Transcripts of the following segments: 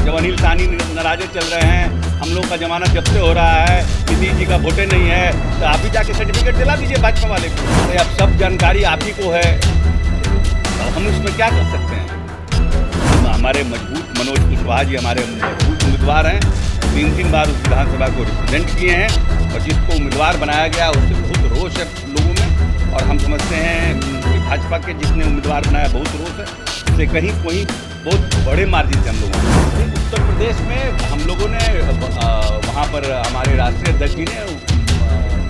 जब अनिल साहनी नाराजे चल रहे हैं, हम लोग का जमानत जब्त हो रहा है, नीतीश जी का वोटे नहीं है, तो आप ही जाके सर्टिफिकेट दिला दीजिए भाजपा वाले को। अरे अब सब जानकारी आप ही को है, तो हम उसमें क्या कर सकते हैं। हमारे मजबूत मनोज कुशवाहा जी हमारे मजबूत उम्मीदवार हैं, 3 बार उस विधानसभा को रिप्रेजेंट किए हैं, और जिसको उम्मीदवार बनाया गया उससे बहुत रोष है लोगों में। और हम समझते हैं कि भाजपा के जिसने उम्मीदवार बनाया बहुत रोष है, इससे कहीं कोई बहुत बड़े मार्जिन से हम लोग उत्तर प्रदेश में हम लोगों ने वहाँ पर हमारे राष्ट्रीय अध्यक्ष जी ने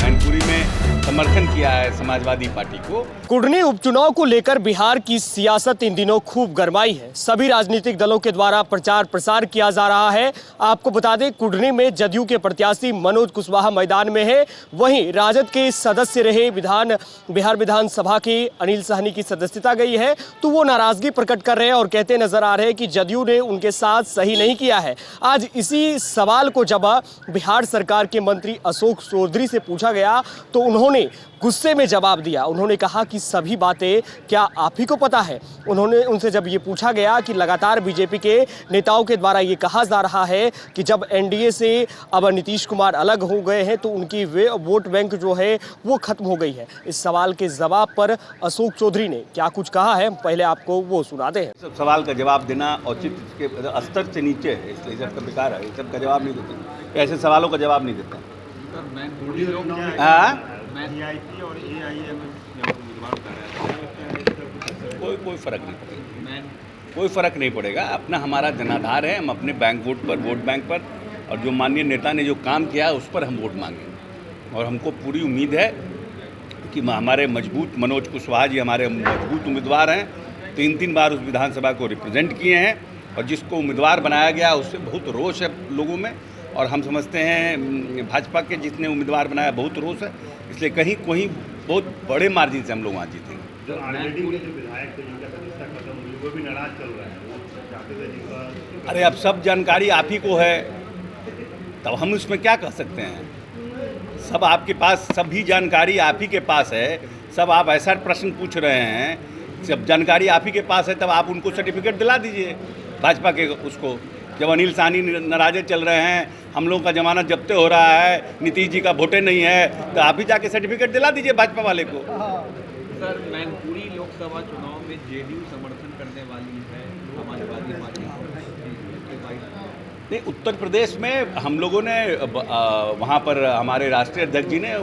मैनपुरी में समर्थन किया है समाजवादी पार्टी को। कुढ़नी उपचुनाव को लेकर बिहार की सियासत इन दिनों खूब गरमाई है। सभी राजनीतिक दलों के द्वारा प्रचार प्रसार किया जा रहा है। आपको बता दें, कुढ़नी में जदयू के प्रत्याशी मनोज कुशवाहा मैदान में है। वहीं राजद के सदस्य रहे बिहार विधानसभा के अनिल साहनी की सदस्यता गई है, तो वो नाराजगी प्रकट कर रहे हैं और कहते नजर आ रहे हैं कि जदयू ने उनके साथ सही नहीं किया है। आज इसी सवाल को जब बिहार सरकार के मंत्री अशोक चौधरी से पूछा गया तो उन्होंने गुस्से में जवाब दिया। उन्होंने कहा कि सभी बातें क्या आप ही को पता है। उन्होंने उनसे जब ये पूछा गया कि लगातार बीजेपी के नेताओं के द्वारा ये कहा जा रहा है कि जब एनडीए से अब नीतीश कुमार अलग हो गए हैं तो उनकी वोट बैंक जो है वो खत्म हो गई है। इस सवाल के जवाब पर अशोक चौधरी ने क्या कुछ कहा है, पहले आपको वो सुनाते हैं। सब सवाल का जवाब देना औचित्य के स्तर से नीचे है, इसलिए सबका बेकार है, सब का जवाब नहीं देते, ऐसे सवालों का जवाब नहीं देते। और कोई फर्क नहीं पड़ेगा, कोई फर्क नहीं पड़ेगा। अपना हमारा जनाधार है, हम अपने बैंक वोट बैंक पर और जो माननीय नेता ने जो काम किया उस पर हम वोट मांगेंगे। और हमको पूरी उम्मीद है कि हमारे मजबूत मनोज कुशवाहा जी हमारे मजबूत उम्मीदवार हैं, 3 बार उस विधानसभा को रिप्रेजेंट किए हैं, और जिसको उम्मीदवार बनाया गया उससे बहुत रोष है लोगों में। और हम समझते हैं भाजपा के जिसने उम्मीदवार बनाया बहुत रोष है, इसलिए कहीं कोई बहुत बड़े मार्जिन से हम लोग वहाँ जीतेंगे। जो आरजेडी के जो विधायक थे जिनका सदस्यता खत्म हुई वो भी नाराज चल रहा है, वो चाहते थे जिनका। अरे अब सब जानकारी आप ही को है, तब हम उसमें क्या कर सकते हैं। सब आपके पास, सभी जानकारी आप ही के पास है। सब आप ऐसा प्रश्न पूछ रहे हैं, सब जानकारी आप ही के पास है, तब आप उनको सर्टिफिकेट दिला दीजिए भाजपा के उसको। जब अनिल साहनी नाराजे चल रहे हैं, हम लोगों का जमानत जब्त हो रहा है, नीतीश जी का वोटे नहीं है, तो आप ही जाके सर्टिफिकेट दिला दीजिए भाजपा वाले को। सर, मैनपुरी लोकसभा चुनाव में जेडीयू समर्थन करने वाली है समाजवादी पार्टी। नहीं, उत्तर प्रदेश में हम लोगों ने वहाँ पर हमारे राष्ट्रीय अध्यक्ष जी ने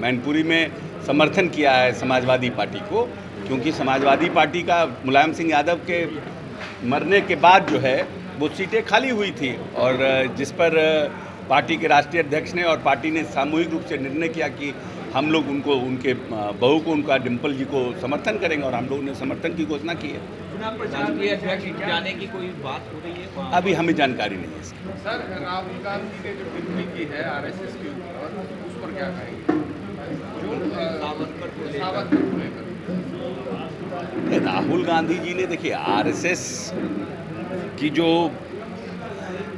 मैनपुरी में समर्थन किया है समाजवादी पार्टी को, क्योंकि समाजवादी पार्टी का मुलायम सिंह यादव के मरने के बाद जो है वो सीटें खाली हुई थी, और जिस पर पार्टी के राष्ट्रीय अध्यक्ष ने और पार्टी ने सामूहिक रूप से निर्णय किया कि हम लोग उनको, उनके बहू को, उनका डिम्पल जी को समर्थन करेंगे, और हम लोगों ने समर्थन की घोषणा की है। राष्ट्रीय अध्यक्ष जाने की कोई बात हो रही है? अभी हमें जानकारी नहीं है इसकी। सर, राहुल गांधी ने जो टिप्पणी की है आरएसएस के ऊपर, उस पर क्या कहेंगे? सावरकर को लेकर राहुल गांधी जी ने, देखिए, आरएसएस की जो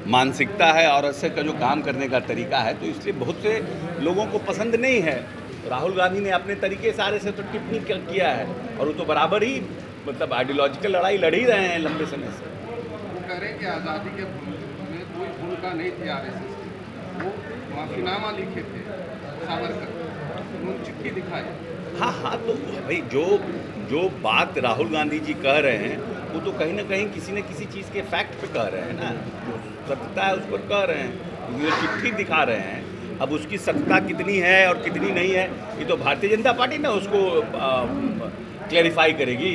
मानसिकता है और आरएसएस का जो काम करने का तरीका है, तो इसलिए बहुत से लोगों को पसंद नहीं है। राहुल गांधी ने अपने तरीके से आरएसएस तो टिप्पणी किया है, और वो तो बराबर ही मतलब आइडियोलॉजिकल लड़ाई लड़ ही रहे हैं लंबे समय से। वो कह रहे हैं कि आज़ादी के में कोई भूमिका नहीं थी आरएसएस की, वो माफीनामा लिखे थे सावरकर, उन्होंने चिट्ठी दिखाई। हाँ, तो भाई जो बात राहुल गांधी जी कह रहे हैं वो तो कहीं ना कहीं किसी न किसी चीज़ के फैक्ट पे कह रहे हैं ना, जो सत्यता है उस पर कह रहे हैं, ये चिट्ठी दिखा रहे हैं। अब उसकी सत्यता कितनी है और कितनी नहीं है, ये तो भारतीय जनता पार्टी ना उसको क्लैरिफाई करेगी।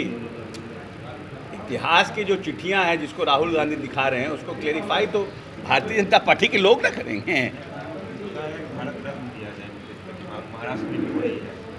इतिहास की जो चिट्ठियां हैं जिसको राहुल गांधी दिखा रहे हैं, उसको क्लैरिफाई तो भारतीय जनता पार्टी के लोग ना करेंगे।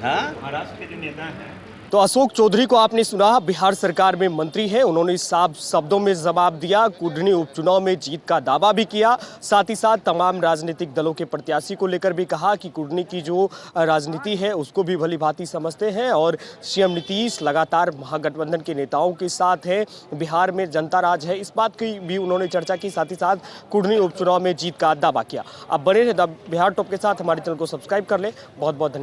हाँ, महाराष्ट्र के जो नेता हैं, तो अशोक चौधरी को आपने सुना, बिहार सरकार में मंत्री है। उन्होंने साफ शब्दों में जवाब दिया, कुढ़नी उपचुनाव में जीत का दावा भी किया। साथ ही साथ तमाम राजनीतिक दलों के प्रत्याशी को लेकर भी कहा कि कुढ़नी की जो राजनीति है उसको भी भली भांति समझते हैं, और सीएम नीतीश लगातार महागठबंधन के नेताओं के साथ है, बिहार में जनता राज है, इस बात की भी उन्होंने चर्चा की। साथ ही साथ कुढ़नी उपचुनाव में जीत का दावा किया। अब बने रहे बिहार टॉप के साथ, हमारे चैनल को सब्सक्राइब कर लें। बहुत बहुत धन्यवाद।